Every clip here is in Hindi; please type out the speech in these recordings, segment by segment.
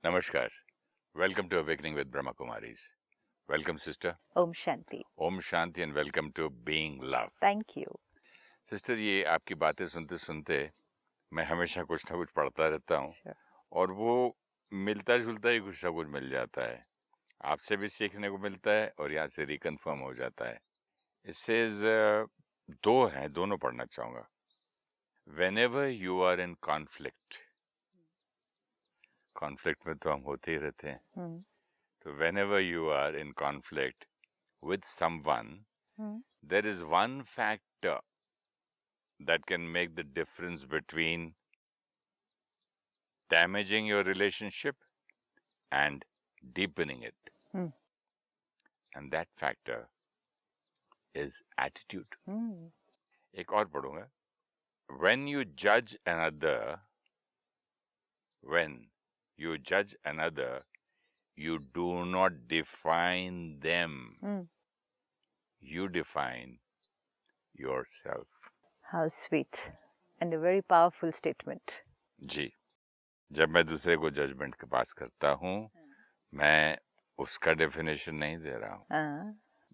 Namaskar. Welcome to Awakening with Brahma Kumaris. Welcome, sister. Om Shanti. Om Shanti and welcome to Being Love. Thank you. Sister, ये आपकी बातें सुनते सुनते मैं हमेशा कुछ ना कुछ पढ़ता रहता हूँ Sure. और वो मिलता जुलता ही कुछ ना कुछ मिल जाता है. आपसे भी सीखने को मिलता है और यहाँ से रिकन्फर्म हो जाता है. इससे दो हैं, दोनों पढ़ना चाहूँगा. Whenever you are in conflict में तो हम होते ही रहते हैं. So whenever you are in conflict with someone, there is one factor that can make the difference between damaging your relationship and deepening it. And that factor is attitude. एक और पढ़ूंगा. When you judge another, you do not define them. You define yourself. How sweet and a very powerful statement. जी. जब मैं दूसरे को जजमेंट के पास करता हूँ, मैं उसका डेफिनेशन नहीं दे रहा हूँ.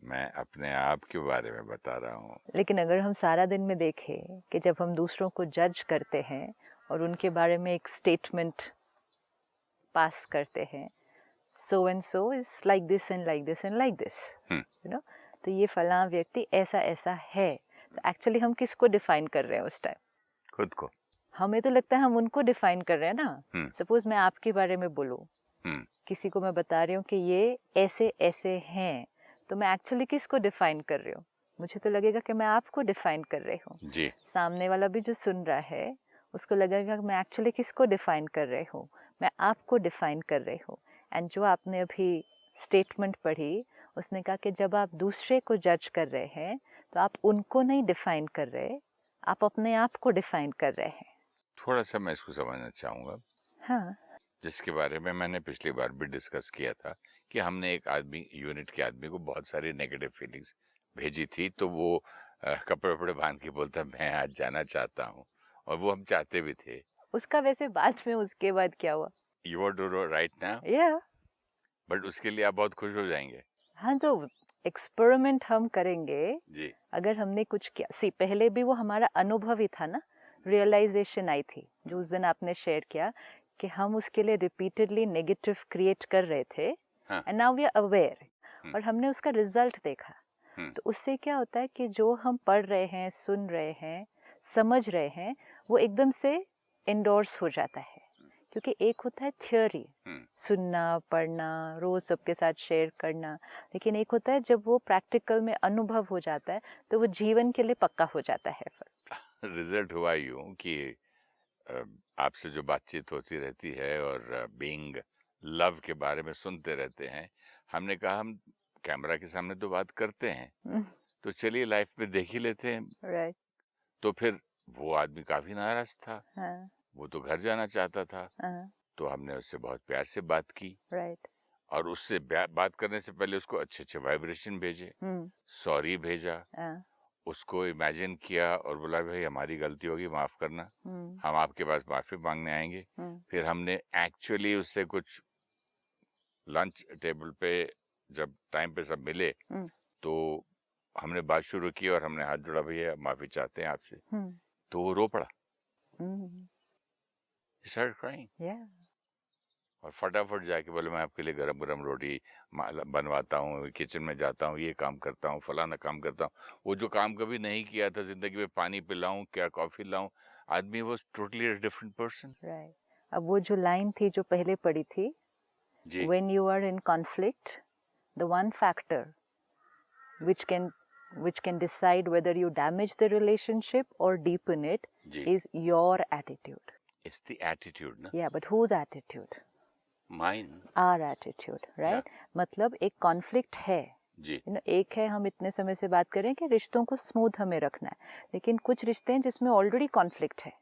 मैं अपने आप के बारे में बता रहा हूँ. लेकिन अगर हम सारा दिन में देखें कि जब हम दूसरों को जज करते हैं और उनके बारे में एक स्टेटमेंट पास करते हैं, so and so is like this and like this and like this, you know, तो ये फलां व्यक्ति ऐसा ऐसा है. तो एक्चुअली हम किसको डिफाइन कर रहे हैं उस टाइम? खुद को. हमें तो लगता है हम उनको डिफाइन कर रहे हैं ना. सपोज मैं आपके बारे में बोलूं, किसी को मैं बता रही हूँ कि ये ऐसे ऐसे हैं, तो मैं एक्चुअली किसको डिफाइन कर रही हूँ? मुझे तो लगेगा कि मैं आपको डिफाइन कर रही हूँ. सामने वाला भी जो सुन रहा है उसको लगेगा कि मैं एक्चुअली किसको डिफाइन कर रही हूँ? मैं आपको डिफाइन कर रही हूँ. एंड जो आपने अभी स्टेटमेंट पढ़ी, उसने कहा कि जब आप दूसरे को जज कर रहे हैं तो आप उनको नहीं डिफाइन कर रहे, आप अपने आप को डिफाइन कर रहे हैं. थोड़ा सा मैं इसको समझना चाहूँगा. हाँ. जिसके बारे में मैंने पिछली बार भी डिस्कस किया था कि हमने एक यूनिट के आदमी को बहुत सारी नेगेटिव फीलिंग्स भेजी थी, तो वो कपड़े वपड़े बांध के बोलता मैं आज जाना चाहता हूँ, और वो हम चाहते भी थे. उसका वैसे बाद में उसके बाद क्या हुआ? You want to write now? Yeah. But उसके लिए आप बहुत खुश हो जाएंगे. हाँ, तो एक्सपेरिमेंट हम करेंगे जी. अगर हमने कुछ किया. पहले भी वो हमारा अनुभव ही था ना, रियलाइजेशन आई थी जो उस दिन आपने शेयर किया कि हम उसके लिए रिपीटेडली नेगेटिव क्रिएट कर रहे थे, and now we are aware, और हमने उसका रिजल्ट देखा. तो उससे क्या होता है कि जो हम पढ़ रहे हैं, सुन रहे हैं, समझ रहे हैं, वो एकदम से एंडोर्स हो जाता है. क्योंकि एक होता है थियोरी, सुनना, पढ़ना, रोज सबके साथ शेयर करना, लेकिन एक होता है जब वो प्रैक्टिकल में अनुभव हो जाता है तो वो जीवन के लिए पक्का हो जाता है. फिर रिजल्ट हुआ यूं कि आपसे जो बातचीत होती रहती है और बीइंग लव के बारे में सुनते रहते हैं, हमने कहा हम कैमरा के सामने तो बात करते हैं, तो चलिए लाइफ में देख ही लेते हैं. राइट. तो फिर वो आदमी काफी नाराज था. वो तो घर जाना चाहता था. तो हमने उससे बहुत प्यार से बात की. राइट. और उससे बात करने से पहले उसको अच्छे अच्छे वाइब्रेशन भेजे, सॉरी भेजा, उसको इमेजिन किया और बोला भाई हमारी गलती होगी, माफ करना, हम आपके पास माफी मांगने आएंगे. फिर हमने एक्चुअली उससे कुछ लंच टेबल पे जब टाइम पे सब मिले, तो हमने बात शुरू की और हमने हाथ जोड़ा, भैया माफी चाहते हैं आपसे. तो वो रो पड़ा. He started crying. Yeah. और फटाफट जाके बोले मैं आपके लिए गरम गरम रोटी बनवाता हूँ, किचन में जाता हूँ, ये काम करता हूँ, फलाना काम करता हूँ. वो जो काम कभी नहीं किया था जिंदगी में, पानी पिलाऊं, क्या कॉफी लाऊं, आदमी was totally a different person. Right. अब वो जो लाइन थी जो पहले पढ़ी थी, जी. When you are in conflict, the one factor which can decide whether you damage the relationship or deepen it is your attitude. It's the attitude, ना? Yeah, but whose attitude? Mine. Our attitude, right? मतलब एक कॉन्फ्लिक्ट है जी. एक है, हम इतने समय से बात करें कि रिश्तों को स्मूथ हमें रखना है, लेकिन कुछ रिश्ते हैं जिसमें ऑलरेडी कॉन्फ्लिक्ट है,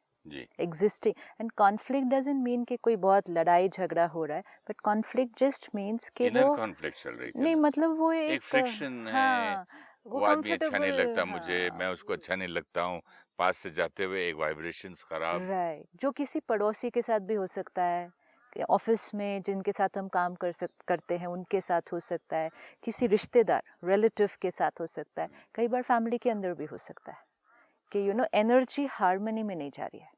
existing. And conflict doesn't mean कि कोई बहुत लड़ाई झगड़ा हो रहा है, बट कॉन्फ्लिक्ट जस्ट मीन्स कि वो कॉन्फ्लिक्ट चल रही नहीं, मतलब वो एक फ्रिक्शन है. वो आदमी अच्छा नहीं लगता मुझे, मैं उसको अच्छा नहीं लगता हूँ, पास से जाते हुए एक वाइब्रेशंस खराब. राइट. जो किसी पड़ोसी के साथ भी हो सकता है ऑफिस में जिनके साथ हम काम करते हैं उनके साथ हो सकता है, किसी रिश्तेदार रिलेटिव के साथ हो सकता है, कई बार फैमिली के अंदर भी हो सकता है कि एनर्जी हार्मनी में नहीं जा रही है,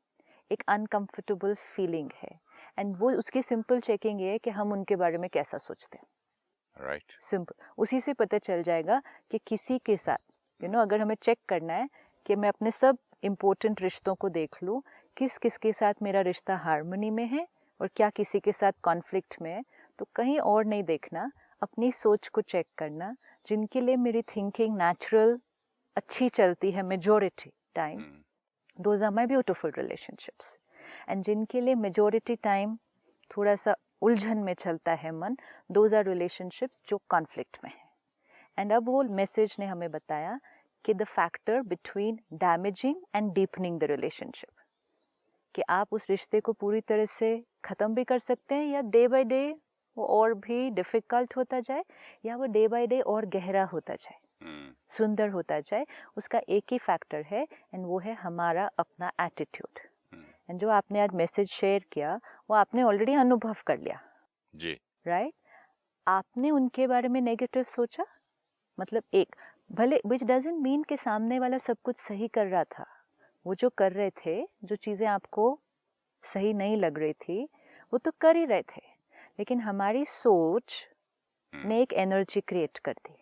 एक अनकंफर्टेबल फीलिंग है। एंड वो उसकी सिंपल चेकिंग ये है कि हम उनके बारे में कैसा सोचते हैं। राइट, सिंपल, उसी से पता चल जाएगा कि किसी के साथ अगर हमें चेक करना है कि मैं अपने सब इम्पोर्टेंट रिश्तों को देख लूँ, किस किस के साथ मेरा रिश्ता हार्मनी में है और क्या किसी के साथ कॉन्फ्लिक्ट में है, तो कहीं और नहीं देखना, अपनी सोच को चेक करना, जिनके लिए मेरी थिंकिंग नेचुरल अच्छी चलती है majority time, those are my beautiful relationships. And जिनके लिए मेजॉरिटी टाइम थोड़ा सा उलझन में चलता है मन, दोज आर रिलेशनशिप्स जो कॉन्फ्लिक्ट में है। एंड अब वो मैसेज ने हमें बताया कि the factor between damaging and deepening the relationship, कि आप उस रिश्ते को पूरी तरह से ख़त्म भी कर सकते हैं या डे बाय डे वो और भी डिफ़िकल्ट होता जाए या वो डे बाय डे और गहरा होता जाए, सुंदर होता जाए, उसका एक ही फैक्टर है एंड वो है हमारा अपना एटीट्यूड। एंड जो आपने आज मैसेज शेयर किया वो आपने ऑलरेडी अनुभव कर लिया जी, राइट? आपने उनके बारे में नेगेटिव सोचा, मतलब एक भले विच डजंट मीन कि सामने वाला सब कुछ सही कर रहा था, वो जो कर रहे थे, जो चीज़ें आपको सही नहीं लग रही थी वो तो कर ही रहे थे, लेकिन हमारी सोच ने एक एनर्जी क्रिएट कर दी।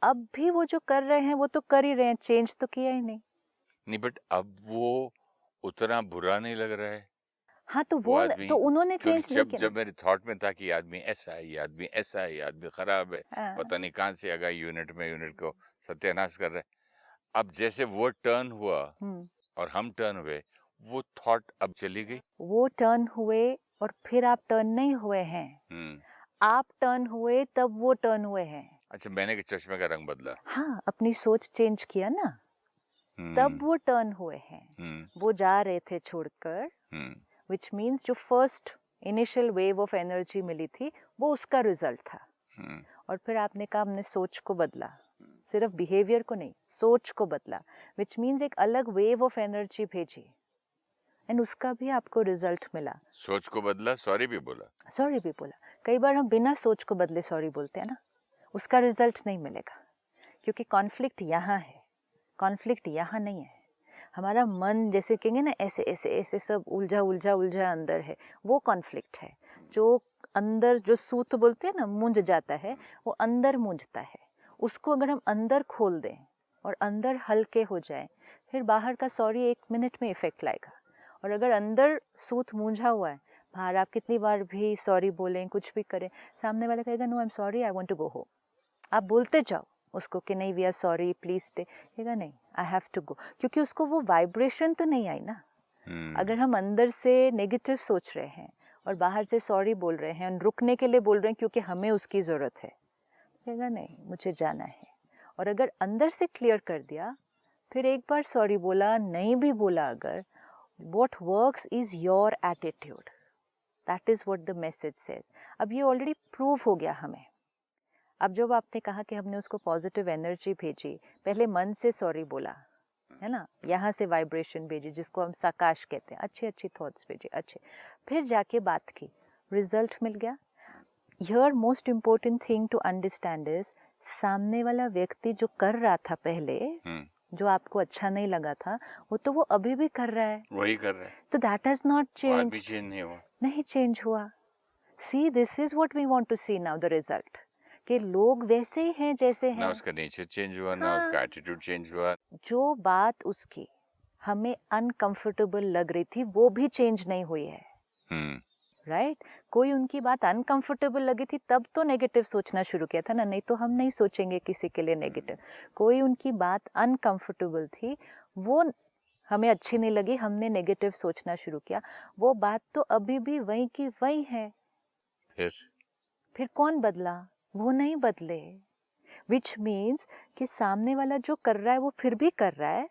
अब भी वो जो कर रहे हैं वो तो कर ही रहे हैं, चेंज तो किया ही नहीं, बट अब वो उतना बुरा नहीं लग रहा है। हाँ तो वो तो उन्होंने चेंज नहीं किया। जब मेरे थॉट में था कि आदमी ऐसा है, ये आदमी ऐसा है, ये आदमी खराब है, पता नहीं कहाँ से आ गया, यूनिट को सत्यानाश कर रहा है, अब जैसे वो टर्न हुआ और हम टर्न हुए, वो थॉट अब चली गई। वो टर्न हुए और फिर आप टर्न नहीं हुए हैं, आप टर्न हुए तब वो टर्न हुए हैं। अच्छा, मैंने चश्मे का रंग बदला, हाँ, अपनी सोच चेंज किया ना, तब वो टर्न हुए हैं। वो जा रहे थे छोड़कर, विच मीन्स जो first initial wave of energy मिली थी वो उसका रिजल्ट था। और फिर आपने कहा हमने सोच को बदला, सिर्फ बिहेवियर को नहीं, सोच को बदला, विच मीन्स एक अलग वेव ऑफ एनर्जी भेजी एंड उसका भी आपको रिजल्ट मिला। सोच को बदला, सॉरी भी बोला, कई बार हम बिना सोच को बदले सॉरी बोलते हैं ना, उसका रिजल्ट नहीं मिलेगा, क्योंकि कॉन्फ्लिक्ट यहाँ है, कॉन्फ्लिक्ट यहाँ नहीं है। हमारा मन जैसे कहेंगे ना, ऐसे ऐसे ऐसे सब उलझा अंदर है, वो कॉन्फ्लिक्ट है। जो अंदर जो सूत बोलते हैं ना, मूंझ जाता है, वो अंदर मूंझता है। उसको अगर हम अंदर खोल दें और अंदर हल्के हो जाए, फिर बाहर का सॉरी 1 मिनट में इफेक्ट लाएगा। और अगर अंदर सूत मूंझा हुआ है, बाहर आप कितनी बार भी सॉरी बोलें, कुछ भी करें, सामने वाला कहेगा no I am sorry, I want to go home. आप बोलते जाओ उसको कि नहीं we are sorry, please stay, कहेगा नहीं आई हैव टू गो, क्योंकि उसको वो वाइब्रेशन तो नहीं आई ना। अगर हम अंदर से नेगेटिव सोच रहे हैं और बाहर से सॉरी बोल रहे हैं, रुकने के लिए बोल रहे हैं क्योंकि हमें उसकी ज़रूरत है, कहेगा नहीं मुझे जाना है। और अगर अंदर से क्लियर कर दिया, फिर एक बार सॉरी बोला, नहीं भी बोला, अगर what works is your attitude, that is what the message says। अब ये ऑलरेडी प्रूव हो गया हमें। अब जब आपने कहा कि हमने उसको पॉजिटिव एनर्जी भेजी, पहले मन से सॉरी बोला है ना, यहाँ से वाइब्रेशन भेजी जिसको हम साकाश कहते हैं, अच्छी अच्छी थॉट्स भेजी, अच्छे, फिर जाके बात की, रिजल्ट मिल गया। Here most important thing to understand is, सामने वाला व्यक्ति जो कर रहा था पहले, जो आपको अच्छा नहीं लगा था, वो तो वो अभी भी कर रहा है, वही कर रहा है, तो दैट हैज नॉट चेंज, नहीं चेंज हुआ। See this is what we want to see now, the result, कि लोग वैसे ही हैं जैसे हैं, ना उसका नेचर चेंज हुआ, ना उसका एटीट्यूड चेंज हुआ। जो बात उसकी हमें अनकंफर्टेबल लग रही थी वो भी चेंज नहीं हुई है, राइट? कोई उनकी बात अनकंफर्टेबल लगी थी तब तो नेगेटिव सोचना शुरू किया था ना, नहीं तो हम नहीं सोचेंगे किसी के लिए नेगेटिव। कोई उनकी बात अनकंफर्टेबल थी, वो हमें अच्छी नहीं लगी, हमने नेगेटिव सोचना शुरू किया, वो बात तो अभी भी वही की वही है। फिर कौन बदला? वो नहीं बदले, विच मीन्स कि सामने वाला जो कर रहा है वो फिर भी कर रहा है।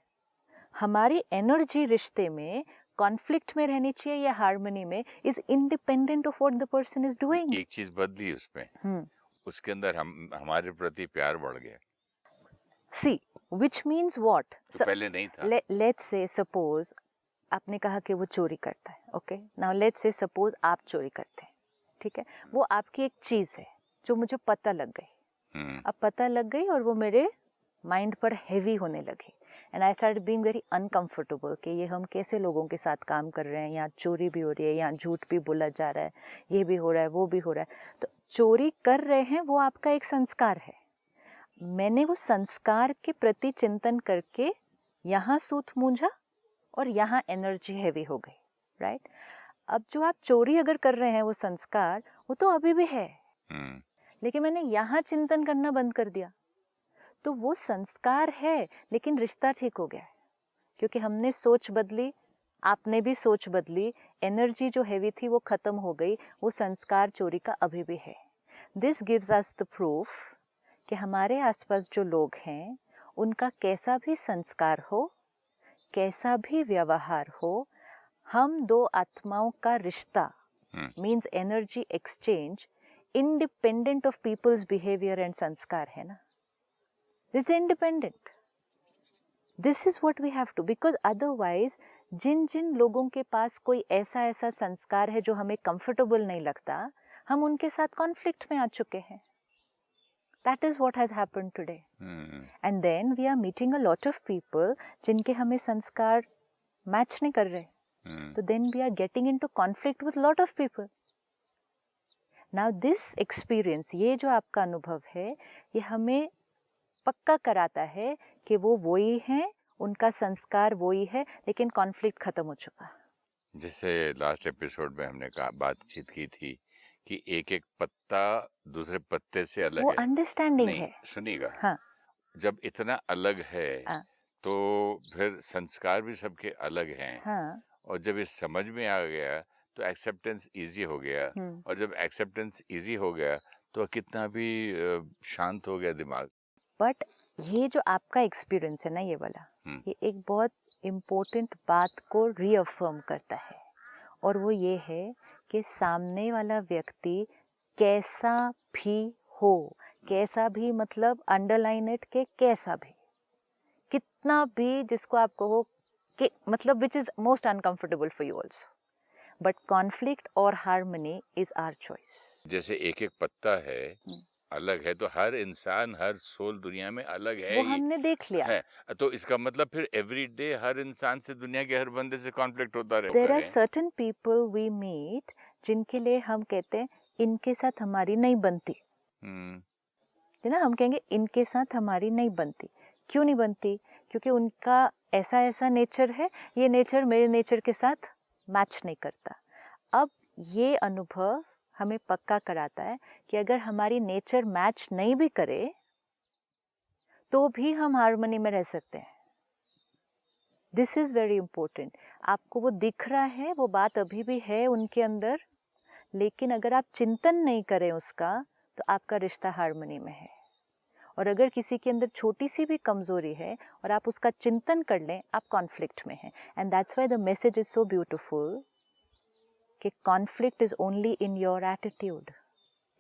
हमारी एनर्जी रिश्ते में कॉन्फ्लिक्ट में रहनी चाहिए या हार्मनी में, is independent of what the person is doing. एक चीज बदली उसमें, उसके अंदर हमारे प्रति प्यार बढ़ गया। सी, which means what? तो पहले नहीं था। Let's say suppose आपने कहा कि वो चोरी करता है, okay, now let's say suppose आप चोरी करते हैं, ठीक है, वो आपकी एक चीज़ है जो मुझे पता लग गई, अब पता लग गई और वो मेरे माइंड पर हैवी होने लगी and I start being very uncomfortable कि ये हम कैसे लोगों के साथ काम कर रहे हैं, यहाँ चोरी भी हो रही है, यहाँ झूठ भी बोला जा रहा है, ये भी हो रहा है, वो भी हो रहा है। तो चोरी कर रहे हैं वो आपका एक संस्कार है, मैंने वो संस्कार के प्रति चिंतन करके यहाँ सूत मूंझा और यहाँ एनर्जी हैवी हो गई, राइट। अब जो आप चोरी अगर कर रहे हैं वो संस्कार वो तो अभी भी है, लेकिन मैंने यहाँ चिंतन करना बंद कर दिया तो वो संस्कार है लेकिन रिश्ता ठीक हो गया है, क्योंकि हमने सोच बदली, आपने भी सोच बदली, एनर्जी जो हैवी थी वो खत्म हो गई, वो संस्कार चोरी का अभी भी है। This gives us the proof कि हमारे आसपास जो लोग हैं उनका कैसा भी संस्कार हो, कैसा भी व्यवहार हो, हम दो आत्माओं का रिश्ता means energy exchange independent of people's behaviour and संस्कार है ना, this is independent, this is what we have to, because otherwise जिन जिन लोगों के पास कोई ऐसा ऐसा संस्कार है जो हमें कंफर्टेबल नहीं लगता, हम उनके साथ कॉन्फ्लिक्ट में आ चुके हैं। That is what has happened today. And then we are meeting a lot of people जिनके हमें संस्कार मैच नहीं कर रहे, तो then we are getting into conflict with lot of people. Now this experience, ये जो आपका अनुभव है, ये हमें पक्का कराता है कि वो वही हैं, उनका संस्कार वही है, लेकिन कॉन्फ्लिक्ट खत्म हो चुका। जैसे लास्ट एपिसोड में हमने बातचीत की थी कि एक एक पत्ता दूसरे पत्ते से अलग वो है, अंडरस्टैंडिंग है। सुनिएगा, हाँ, जब इतना अलग है हाँ, तो फिर संस्कार भी सबके अलग हैं, हाँ, और जब ये समझ में आ गया तो एक्सेप्टेंस इजी हो गया, और जब एक्सेप्टेंस इजी हो गया तो कितना भी शांत हो गया दिमाग। बट ये जो आपका एक्सपीरियंस है ना, ये वाला, ये एक बहुत इम्पोर्टेंट बात को रीअफर्म करता है, और वो ये है कि सामने वाला व्यक्ति कैसा भी हो, कैसा भी मतलब अंडरलाइन इट के कैसा भी, कितना भी जिसको आप कहो कि मतलब which is most uncomfortable for you also, but conflict और हार्मनी इज आवर चॉइस। जैसे एक एक पत्ता है अलग है, तो हर इंसान, हर सोल दुनिया में अलग है, वो हमने देख लिया है, तो इसका मतलब फिर एवरीडे हर इंसान से, दुनिया के हर बंदे से कॉन्फ्लिक्ट होता रहे। There are certain people we meet जिनके लिए हम कहते हैं इनके साथ हमारी नहीं बनती, है ना, हम कहेंगे इनके साथ हमारी नहीं बनती। क्यों नहीं बनती? क्योंकि उनका ऐसा ऐसा नेचर है, ये नेचर मेरे नेचर के साथ मैच नहीं करता। अब ये अनुभव हमें पक्का कराता है कि अगर हमारी नेचर मैच नहीं भी करे तो भी हम हार्मनी में रह सकते हैं। This is very important. आपको वो दिख रहा है, वो बात अभी भी है उनके अंदर, लेकिन अगर आप चिंतन नहीं करें उसका तो आपका रिश्ता हार्मनी में है। और अगर किसी के अंदर छोटी सी भी कमजोरी है और आप उसका चिंतन कर लें, आप कॉन्फ्लिक्ट में हैं। And that's why the message is so beautiful कि conflict is only in your attitude,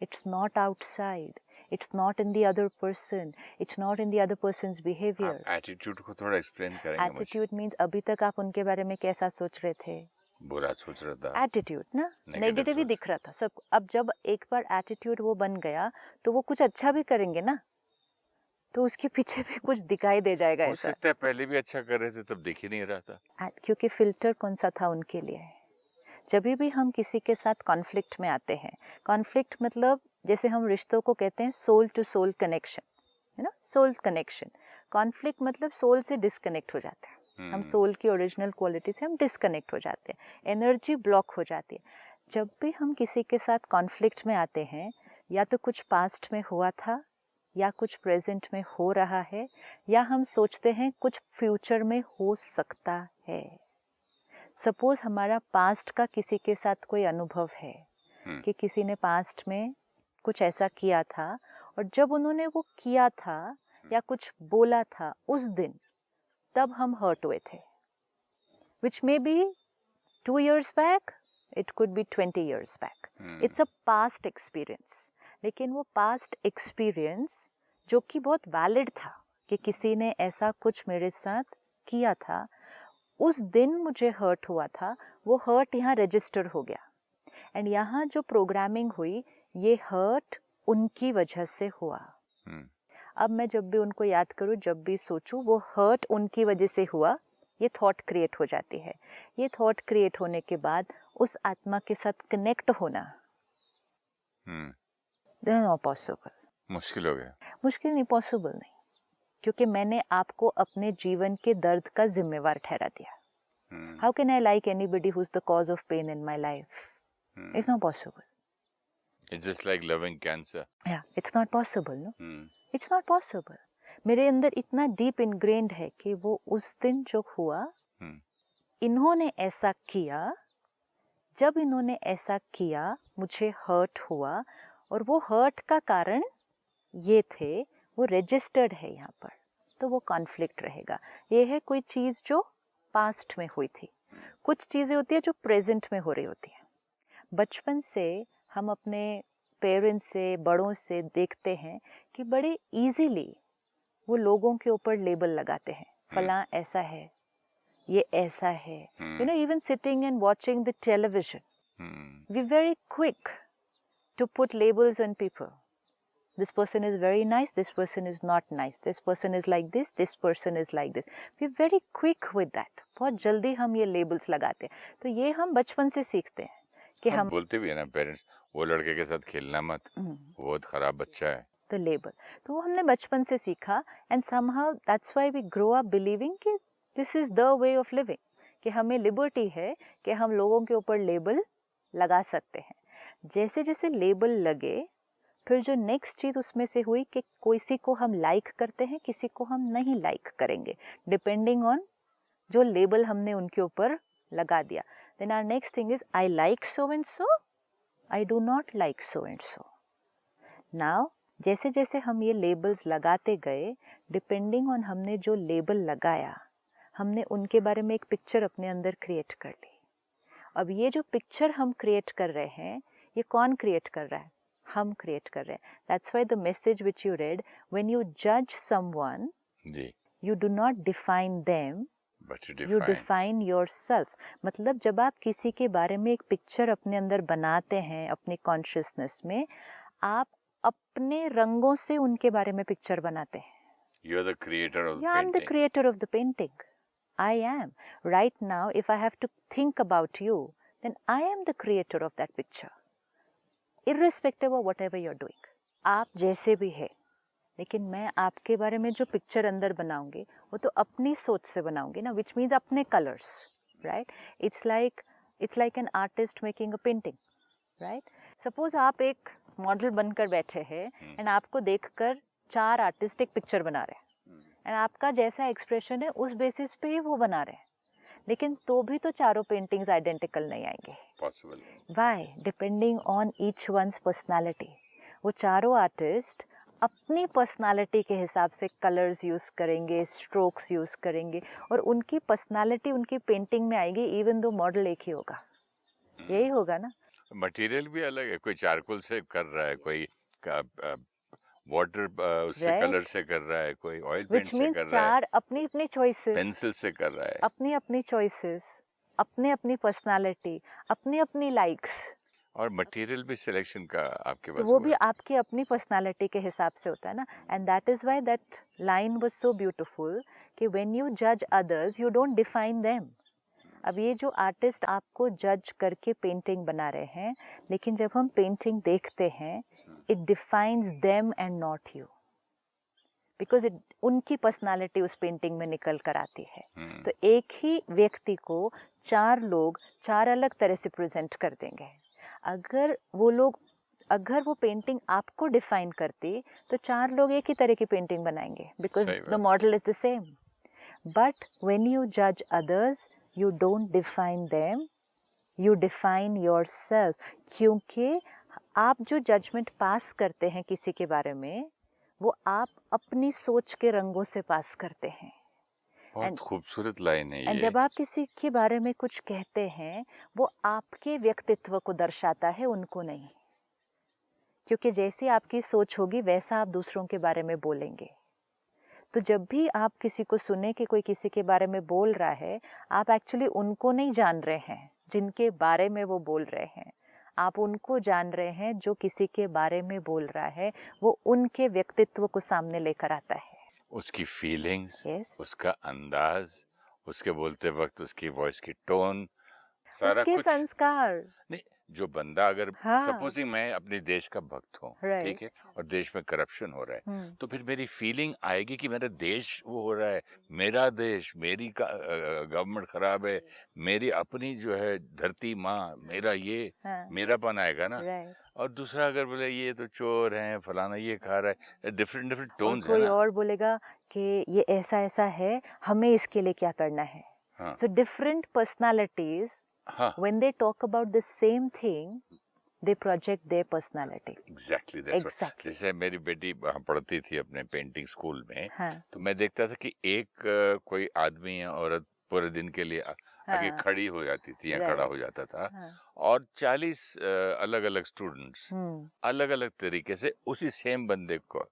it's not outside, it's not in the other person, it's not in the other person's behaviour. Attitude को थोड़ा एक्सप्लेन करेंगे? एटीट्यूड मीन्स अभी तक आप उनके बारे में कैसा सोच रहे थे, बुरा सोच रहा था, एटीट्यूड ना, नेगेटिव ही दिख रहा था सब। अब जब एक बार एटीट्यूड वो बन गया तो वो कुछ अच्छा भी करेंगे ना, तो उसके पीछे भी कुछ दिखाई दे जाएगा। हो सकता है पहले भी अच्छा कर रहे थे तब दिख ही नहीं रहा था, क्योंकि फिल्टर कौन सा था उनके लिए। जब भी हम किसी के साथ कॉन्फ्लिक्ट में आते हैं, कॉन्फ्लिक्ट मतलब जैसे हम रिश्तों को कहते हैं सोल टू सोल कनेक्शन, है ना, सोल कनेक्शन। कॉन्फ्लिक्ट मतलब सोल से डिस्कनेक्ट हो जाते हैं, हम सोल की ओरिजिनल क्वालिटी से हम डिस्कनेक्ट हो जाते हैं, एनर्जी ब्लॉक हो जाती है। जब भी हम किसी के साथ कॉन्फ्लिक्ट में आते हैं, या तो कुछ पास्ट में हुआ था, या कुछ प्रेजेंट में हो रहा है, या हम सोचते हैं कुछ फ्यूचर में हो सकता है। सपोज हमारा पास्ट का किसी के साथ कोई अनुभव है कि किसी ने पास्ट में कुछ ऐसा किया था, और जब उन्होंने वो किया था या कुछ बोला था उस दिन, तब हम हर्ट हुए थे, विच may be 2 years back, it could be 20 years back. It's a past experience. लेकिन वो पास्ट एक्सपीरियंस जो कि बहुत वैलिड था कि किसी ने ऐसा कुछ मेरे साथ किया था, उस दिन मुझे हर्ट हुआ था वो हर्ट यहाँ रजिस्टर हो गया, एंड यहाँ जो प्रोग्रामिंग हुई ये हर्ट उनकी वजह से हुआ। अब मैं जब भी उनको याद करूँ, जब भी सोचूं, वो हर्ट उनकी वजह से हुआ, ये थॉट क्रिएट हो जाती है। ये थॉट क्रिएट होने के बाद उस आत्मा के साथ कनेक्ट होना नॉट पॉसिबल। मुश्किल हो गया। मुश्किल नहीं, पॉसिबल नहीं, क्योंकि मैंने आपको अपने जीवन के दर्द का जिम्मेवार ठहरा दिया। How can I like anybody who is the cause of pain in my life? It's not possible. It's just like loving cancer. Yeah, it's not possible, no? It's not possible. मेरे अंदर इतना डीप इनग्रेन्ड है कि वो उस दिन जो हुआ, इन्होंने ऐसा किया, जब इन्होंने ऐसा किया मुझे हर्ट हुआ, और वो हर्ट का कारण ये थे, वो रजिस्टर्ड है यहाँ पर, तो वो कॉन्फ्लिक्ट रहेगा। ये है कोई चीज़ जो पास्ट में हुई थी, कुछ चीज़ें होती है जो प्रेजेंट में हो रही होती है। बचपन से हम अपने पेरेंट्स से, बड़ों से देखते हैं कि बड़े इजीली वो लोगों के ऊपर लेबल लगाते हैं, फलां ऐसा है, ये ऐसा है। You know, even sitting and watching the television, we very quick to put labels on people. This person is very nice, this person is not nice, this person is like this person is like this. We are very quick with that. बहुत जल्दी हम ये लेबल्स लगाते हैं। तो ये हम बचपन से सीखते हैं कि हम बोलते भी है ना पेरेंट्स, वो लड़के के साथ खेलना मत, वो बहुत खराब बच्चा है। तो लेबल, तो वो हमने बचपन से सीखा, and somehow that's why we grow up believing कि this is the way of living, कि हमें लिबर्टी है कि हम लोगों के ऊपर लेबल लगा सकते हैं। जैसे जैसे लेबल लगे, फिर जो नेक्स्ट चीज़ उसमें से हुई कि किसी को हम लाइक करते हैं, किसी को हम नहीं लाइक करेंगे, डिपेंडिंग ऑन जो लेबल हमने उनके ऊपर लगा दिया। Then our next thing is I like so and so, I do not like so and so. Now जैसे जैसे हम ये लेबल्स लगाते गए, डिपेंडिंग ऑन हमने जो लेबल लगाया, हमने उनके बारे में एक पिक्चर अपने अंदर क्रिएट कर ली। अब ये जो पिक्चर हम क्रिएट कर रहे हैं, ये कौन क्रिएट कर रहा है? हम क्रिएट कर रहे हैं। That's why the message which you read, when you जज someone, you do not define them, you define yourself. मतलब जब आप किसी के बारे में एक पिक्चर अपने अंदर बनाते हैं अपनी कॉन्शियसनेस में, आप अपने रंगों से उनके बारे में पिक्चर बनाते हैं। You are the creator of the painting. I am the creator of the painting. I am. Right now, if I have to think about you, then I am the creator of that picture. Irrespective of whatever you're doing. आप जैसे भी है, लेकिन मैं आपके बारे में जो पिक्चर अंदर बनाऊंगी वो तो अपनी सोच से बनाऊंगी ना, which means अपने colours, right? It's like an artist making a painting, right? Suppose आप एक मॉडल बनकर बैठे हैं एंड आपको देखकर 4 आर्टिस्ट एक पिक्चर बना रहे हैं, एंड आपका जैसा एक्सप्रेशन है उस बेसिस पे ही वो बना रहे हैं, लेकिन तो भी तो चारों पेंटिंग्स आइडेंटिकल नहीं आएंगे। Possible. Why? Depending on each one's personality. वो चारों आर्टिस्ट अपनी पर्सनालिटी के हिसाब से कलर्स यूज़ करेंगे, स्ट्रोक्स यूज़ करेंगे, और उनकी पर्सनालिटी उनकी पेंटिंग में आएगी, इवन दो मॉडल एक ही होगा। यही होगा ना। मटेरियल भी अलग है, कोई चारकोल से कर रहा है, कोई वाटर उससे कलर से कर रहा है, कोई ऑयल पेंट से कर रहा है। चार अपनी अपनी चॉइसेस, पेंसिल से कर रहा है, अपनी अपनी चॉइसेस, अपनी अपनी पर्सनालिटी, अपनी अपनी लाइक्स। और मटेरियल भी सिलेक्शन का आपके पास, तो वो भी आपकी अपनी पर्सनालिटी के हिसाब से होता है ना। And that is why that line was so beautiful कि व्हेन यू जज others you don't define them. अब ये जो आर्टिस्ट आपको जज करके पेंटिंग बना रहे हैं, लेकिन जब हम पेंटिंग देखते हैं, it defines them and not you, because it उनकी पर्सनालिटी उस पेंटिंग में निकल कर आती है। तो एक ही व्यक्ति को 4 लोग 4 अलग तरह से प्रेजेंट कर देंगे। अगर वो पेंटिंग आपको डिफाइन करती तो 4 लोग एक ही तरह की पेंटिंग बनाएंगे, because the model is the same. But when you जज others you don't define them, you define yourself, क्योंकि आप जो जजमेंट पास करते हैं किसी के बारे में, वो आप अपनी सोच के रंगों से पास करते हैं। बहुत खूबसूरत लाइन है ये। जब आप किसी के बारे में कुछ कहते हैं, वो आपके व्यक्तित्व को दर्शाता है, उनको नहीं, क्योंकि जैसी आपकी सोच होगी वैसा आप दूसरों के बारे में बोलेंगे। तो जब भी आप किसी को सुने कि कोई किसी के बारे में बोल रहा है, आप एक्चुअली उनको नहीं जान रहे हैं जिनके बारे में वो बोल रहे हैं, आप उनको जान रहे हैं जो किसी के बारे में बोल रहा है, वो उनके व्यक्तित्व को सामने लेकर आता है, उसकी फीलिंग्स, yes. उसका अंदाज, उसके बोलते वक्त उसकी वॉइस की टोन, सारा उसके कुछ। संस्कार। नहीं, जो बंदा अगर हाँ। सपोजिंग मैं अपने देश का भक्त हूँ, Right. ठीक है, और देश में करप्शन हो रहा है, तो फिर मेरी फीलिंग आएगी कि मेरा देश वो हो रहा है, मेरा देश, मेरी गवर्नमेंट खराब है, मेरी अपनी जो है धरती माँ, मेरा ये हाँ। मेरापन आएगा ना। Right. और दूसरा अगर बोले ये तो चोर हैं, फलाना ये खा रहा है, डिफरेंट डिफरेंट टोन्स है कोई ना। और बोलेगा कि ये ऐसा ऐसा है, हमें इसके लिए क्या करना है। हाँ। So different personalities, हाँ, when they talk about the same thing, they project their personality. Exactly Exactly. जैसे मेरी बेटी वहाँ पढ़ती थी अपने पेंटिंग स्कूल में, हाँ। तो मैं देखता था कि एक कोई आदमी या औरत पूरे दिन के लिए आके हाँ। खड़ी हो जाती थी या Right. खड़ा हो जाता था, हाँ। और 40 अलग अलग स्टूडेंट्स अलग अलग तरीके से उसी सेम बंदे को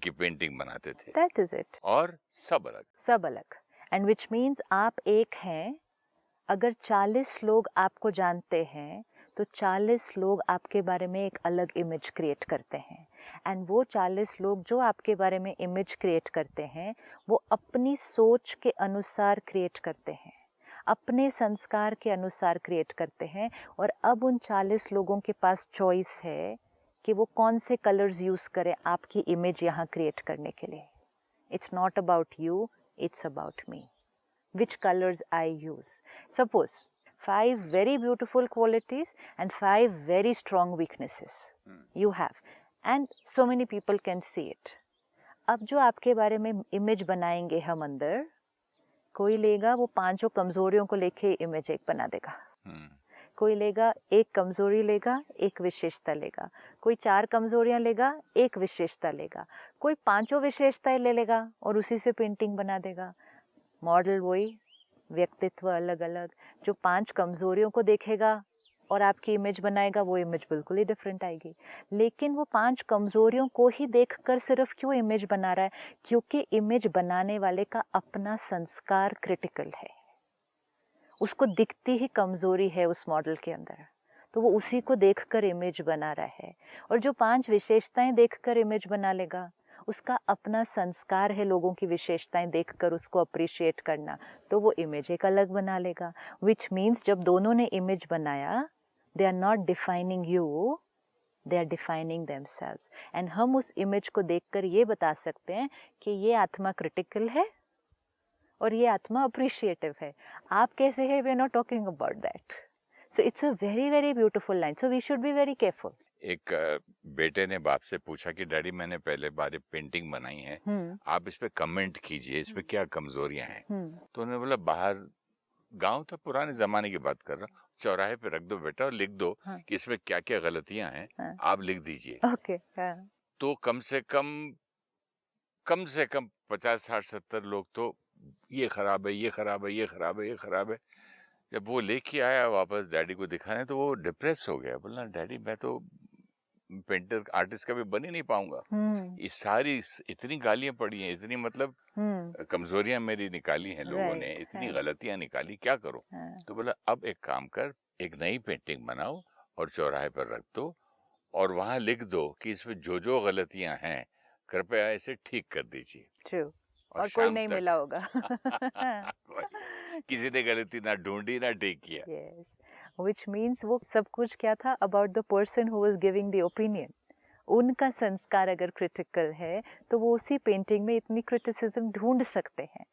की पेंटिंग बनाते थे। That is it. और सब अलग। सब अलग। And which means आप एक हैं, अगर 40 लोग आपको जानते हैं तो 40 लोग आपके बारे में एक अलग इमेज क्रिएट करते हैं, एंड वो 40 लोग जो आपके बारे में इमेज क्रिएट करते हैं वो अपनी सोच के अनुसार क्रिएट करते हैं, अपने संस्कार के अनुसार क्रिएट करते हैं, और अब उन 40 लोगों के पास चॉइस है कि वो कौन से कलर्स यूज़ करें आपकी इमेज यहाँ क्रिएट करने के लिए। It's not about you, it's about me. Which colors I use. Suppose 5 very beautiful qualities and 5 very strong weaknesses you have, and so many people can see it. अब जो आपके बारे में इमेज बनाएंगे हम अंदर, कोई लेगा वो 5 कमजोरियों को लेके इमेज एक बना देगा, कोई लेगा एक कमजोरी लेगा, एक विशेषता लेगा, कोई 4 कमजोरियां लेगा, एक विशेषता लेगा, कोई 5 विशेषताएं ले लेगा और उसी से पेंटिंग बना देगा। मॉडल वही, व्यक्तित्व अलग अलग। जो 5 कमजोरियों को देखेगा और आपकी इमेज बनाएगा, वो इमेज बिल्कुल ही डिफरेंट आएगी। लेकिन वो 5 कमजोरियों को ही देखकर सिर्फ क्यों इमेज बना रहा है? क्योंकि इमेज बनाने वाले का अपना संस्कार क्रिटिकल है, उसको दिखती ही कमजोरी है उस मॉडल के अंदर, तो वो उसी को देखकर इमेज बना रहा है। और जो 5 विशेषताएं देखकर इमेज बना लेगा, उसका अपना संस्कार है लोगों की विशेषताएं देखकर उसको अप्रिशिएट करना, तो वो इमेज एक अलग बना लेगा। विच मीन्स जब दोनों ने इमेज बनाया, they are not defining you, they are defining themselves. And हम उस इमेज को देखकर ये बता सकते हैं कि ये आत्मा क्रिटिकल है और ये आत्मा अप्रिशिएटिव है। आप कैसे हैं, we are not talking about that. So it's a very very beautiful line, so we should be very careful. एक बेटे ने बाप से पूछा कि डैडी मैंने पहले बार पेंटिंग बनाई है, आप इस पे कमेंट कीजिए, इस पे क्या कमजोरियां हैं। तो उन्होंने बोला, बाहर गांव था, पुराने जमाने की बात कर रहा हूँ, चौराहे पे रख दो बेटा और लिख दो कि इसमें क्या क्या गलतियां हैं, आप लिख दीजिए। ओके। तो कम से कम 50, 60, 70 लोग तो ये खराब है, ये खराब है, ये खराब है, ये खराब है। जब वो लेके आया वापस डैडी को दिखाने, तो वो डिप्रेस हो गया, बोला डैडी मैं तो पेंटर आर्टिस्ट कभी बन ही नहीं पाऊंगा, ये सारी इतनी गालियां पड़ी हैं, इतनी मतलब कमजोरियां मेरी निकाली हैं लोगों ने, इतनी गलतियां निकाली, क्या करूं। तो बोला अब एक काम कर, एक नई पेंटिंग बनाओ और चौराहे पर रख दो और वहां लिख दो कि इसमें जो जो गलतियां हैं कृपया इसे ठीक कर दीजिए। ट्रू। और कोई नहीं मिला होगा। किसी ने गलती ना ढूंढी ना ठीक किया। Yes. Which means वो सब कुछ क्या था, about the person who was giving the opinion. उनका संस्कार अगर क्रिटिकल है तो वो उसी पेंटिंग में इतनी क्रिटिसिज्म ढूंढ सकते हैं।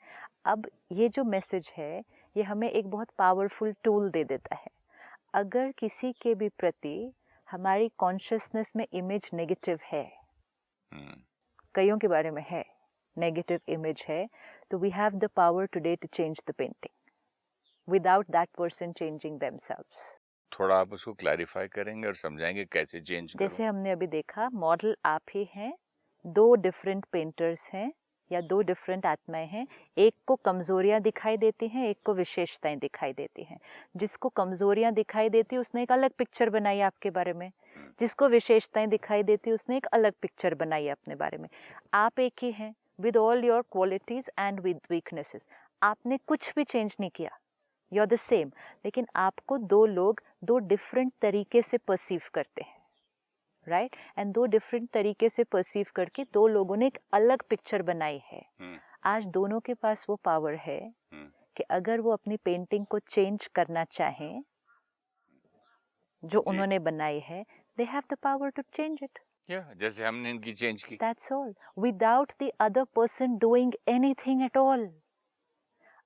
अब ये जो मैसेज है ये हमें एक बहुत पावरफुल टूल दे देता है। अगर किसी के भी प्रति हमारी कॉन्शियसनेस में इमेज नेगेटिव है, कईयों के बारे में है नेगेटिव इमेज है, तो we have the power today to change the painting without that person changing themselves. थोड़ा आप उसको क्लैरिफाई करेंगे और समझाएंगे कैसे चेंज करूं? जैसे हमने अभी देखा, मॉडल आप ही हैं, 2 डिफरेंट पेंटर्स हैं या 2 डिफरेंट आत्माएं हैं। एक को कमजोरियां दिखाई देती हैं, एक को विशेषताएं दिखाई देती हैं। जिसको कमजोरियां दिखाई देती उसने एक अलग पिक्चर बनाई आपके बारे में, जिसको विशेषताएं दिखाई देती उसने एक अलग पिक्चर बनाई अपने बारे में। आप एक ही हैं, with all your qualities and with weaknesses. आपने कुछ भी चेंज नहीं किया, you're the same, लेकिन आपको दो लोग दो डिफरेंट तरीके से परसीव करते हैं, राइट? एंड दो डिफरेंट तरीके से परसीव करके दो लोगों ने एक अलग पिक्चर बनाई है। आज दोनों के पास वो पावर है कि अगर वो अपनी पेंटिंग को चेंज करना चाहें जो उन्होंने बनाई है, they have the power to change it. जैसे हमने इनकी चेंज की। That's all. Without the other person doing anything at all.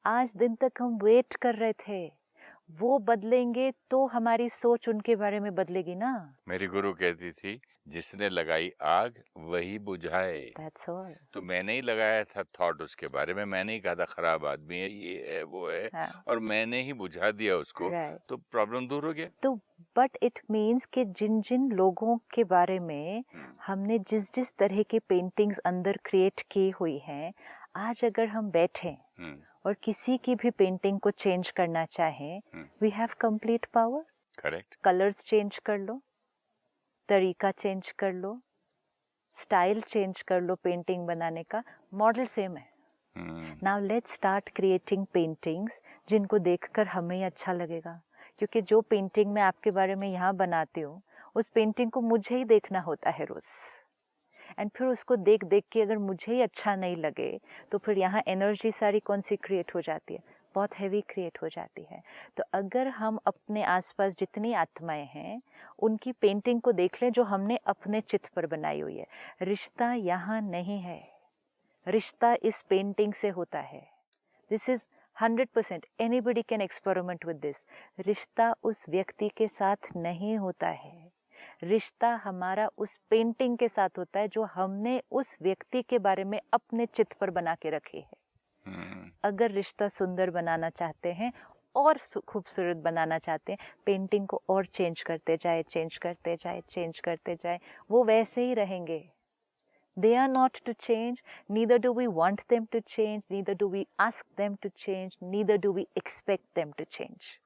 आज दिन तक हम वेट कर रहे थे, वो बदलेंगे तो हमारी सोच उनके बारे में बदलेगी ना। मेरी गुरु कहती थी, जिसने लगाई आग वही बुझाए। That's all. तो मैंने ही लगाया था थॉट उसके बारे में, मैंने ही कहा था खराब आदमी है, ये है, वो है, हाँ. और मैंने ही बुझा दिया उसको, Right. तो प्रॉब्लम दूर हो गया। तो बट इट मीन्स कि जिन जिन लोगों के बारे में हमने जिस जिस तरह की पेंटिंग्स अंदर क्रिएट की हुई हैं, आज अगर हम बैठें और किसी की भी पेंटिंग को चेंज करना चाहें, we have complete power. Correct. Colours change कर लो, तरीका चेंज कर लो, स्टाइल चेंज कर लो, पेंटिंग बनाने का मॉडल सेम है। Now let's start creating paintings जिनको देखकर हमें अच्छा लगेगा, क्योंकि जो पेंटिंग मैं आपके बारे में यहाँ बनाती हूँ, उस पेंटिंग को मुझे ही देखना होता है रोज, एंड फिर उसको देख देख के अगर मुझे ही अच्छा नहीं लगे तो फिर यहाँ एनर्जी सारी कौन सी क्रिएट हो जाती है, बहुत हैवी क्रिएट हो जाती है। तो अगर हम अपने आसपास जितनी आत्माएं हैं उनकी पेंटिंग को देख लें जो हमने अपने चित्त पर बनाई हुई है, रिश्ता यहाँ नहीं है, रिश्ता इस पेंटिंग से होता है। This is 100%, anybody can experiment with this. रिश्ता उस व्यक्ति के साथ नहीं होता है, रिश्ता हमारा उस पेंटिंग के साथ होता है जो हमने उस व्यक्ति के बारे में अपने चित्त पर बना के रखी है। अगर रिश्ता सुंदर बनाना चाहते हैं और खूबसूरत बनाना चाहते हैं, पेंटिंग को और चेंज करते जाए, चेंज करते जाए, चेंज करते जाए, वो वैसे ही रहेंगे। They are not to change, neither do we want them to change, neither do we ask them to change, neither do we expect them to change.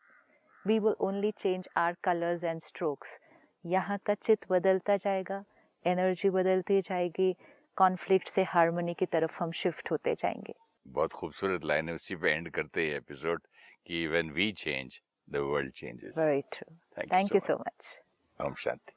We will only change our colors and strokes. यहाँ का चित्त बदलता जाएगा, एनर्जी बदलती जाएगी, कॉन्फ्लिक्ट से हार्मनी की तरफ हम शिफ्ट होते जाएंगे। बहुत खूबसूरत लाइन है, उसी पे एंड करते हैं एपिसोड कि when we change, the world changes. Very true. Thank you so much. Om Shanti.